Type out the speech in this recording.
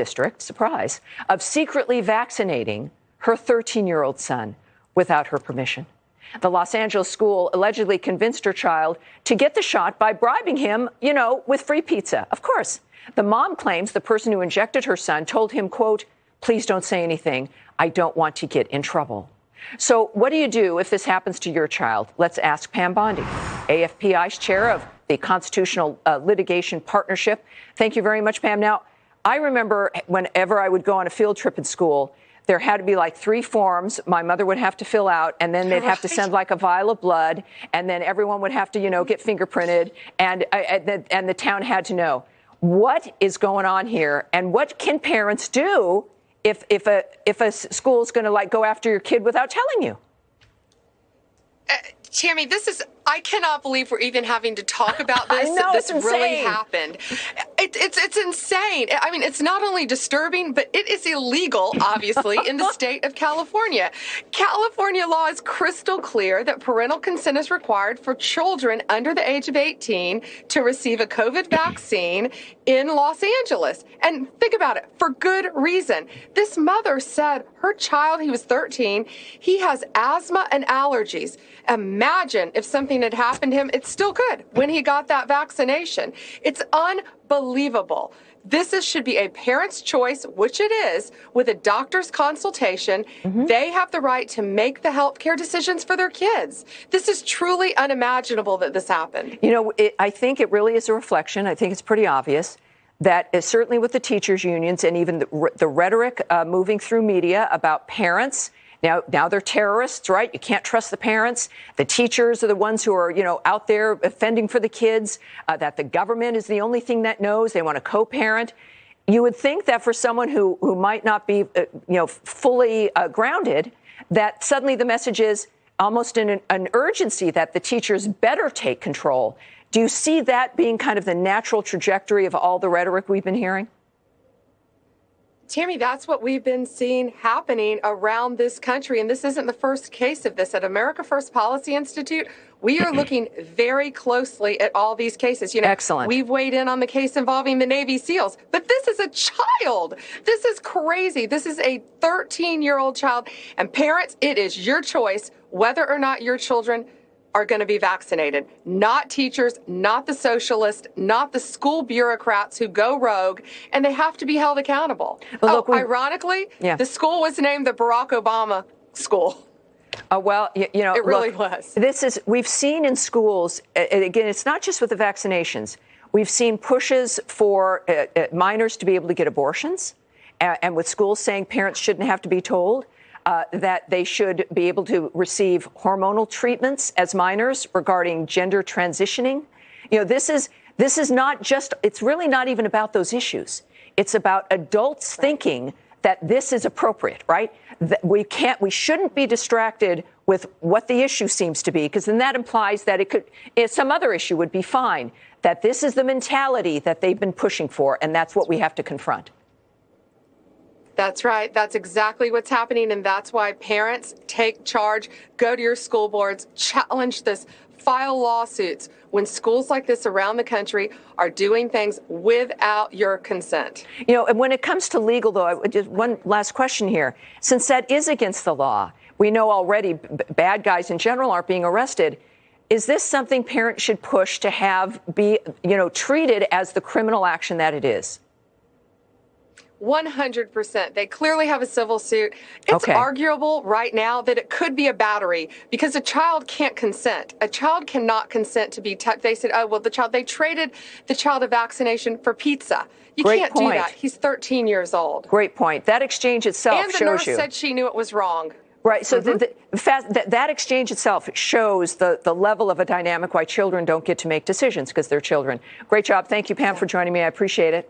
district, surprise, of secretly vaccinating her 13-year-old son without her permission. The Los Angeles school allegedly convinced her child to get the shot by bribing him, with free pizza. Of course. The mom claims the person who injected her son told him, quote, "Please don't say anything. I don't want to get in trouble." So what do you do if this happens to your child? Let's ask Pam Bondi, AFPI's chair of the Constitutional Litigation Partnership. Thank you very much, Pam. Now, I remember whenever I would go on a field trip in school, there had to be like 3 forms my mother would have to fill out, and then they'd have to send like a vial of blood, and then everyone would have to, get fingerprinted, and the town had to know what is going on here, and what can parents do if a school is going to go after your kid without telling you. Tammy, I cannot believe we're even having to talk about this. I know, this it's really insane. happened. It's insane. I mean, it's not only disturbing, but it is illegal, obviously, in the state of California. California law is crystal clear that parental consent is required for children under the age of 18 to receive a COVID vaccine in Los Angeles. And think about it, for good reason. This mother said her child, he was 13, he has asthma and allergies. Imagine if something had happened to him. It's still good when he got that vaccination. It's unbelievable. This should be a parent's choice, which it is, with a doctor's consultation. Mm-hmm. They have the right to make the healthcare decisions for their kids. This is truly unimaginable that this happened. I think it really is a reflection. I think it's pretty obvious that certainly with the teachers' unions and even the rhetoric moving through media about parents. Now they're terrorists, right? You can't trust the parents. The teachers are the ones who are, out there fending for the kids, that the government is the only thing that knows. They want to co-parent. You would think that for someone who might not be, fully grounded, that suddenly the message is almost an urgency that the teachers better take control. Do you see that being kind of the natural trajectory of all the rhetoric we've been hearing? Tammy, that's what we've been seeing happening around this country. And this isn't the first case of this. At America First Policy Institute, we are looking very closely at all these cases. Excellent. We've weighed in on the case involving the Navy SEALs, but this is a child. This is crazy. This is a 13-year-old child. And parents, it is your choice whether or not your children are going to be vaccinated. Not teachers, not the socialists, not the school bureaucrats who go rogue, and they have to be held accountable. Well, ironically, the school was named the Barack Obama School. It really was. We've seen in schools, and again, it's not just with the vaccinations. We've seen pushes for minors to be able to get abortions, and with schools saying parents shouldn't have to be told. That they should be able to receive hormonal treatments as minors regarding gender transitioning. This is not just, it's really not even about those issues. It's about adults thinking that this is appropriate, right? That we shouldn't be distracted with what the issue seems to be, because then that implies that some other issue would be fine, that this is the mentality that they've been pushing for, and that's what we have to confront. That's right. That's exactly what's happening. And that's why parents take charge, go to your school boards, challenge this, file lawsuits when schools like this around the country are doing things without your consent. And when it comes to legal, though, just one last question here. Since that is against the law, we know already bad guys in general aren't being arrested. Is this something parents should push to have be, treated as the criminal action that it is? 100%. They clearly have a civil suit. It's arguable right now that it could be a battery because a child can't consent. A child cannot consent to be touched. They said, they traded the child a vaccination for pizza. You can't do that. He's 13 years old. Great point. That exchange itself shows you. And the nurse said she knew it was wrong. Right. So the fact that exchange itself shows the level of a dynamic why children don't get to make decisions because they're children. Great job. Thank you, Pam, for joining me. I appreciate it.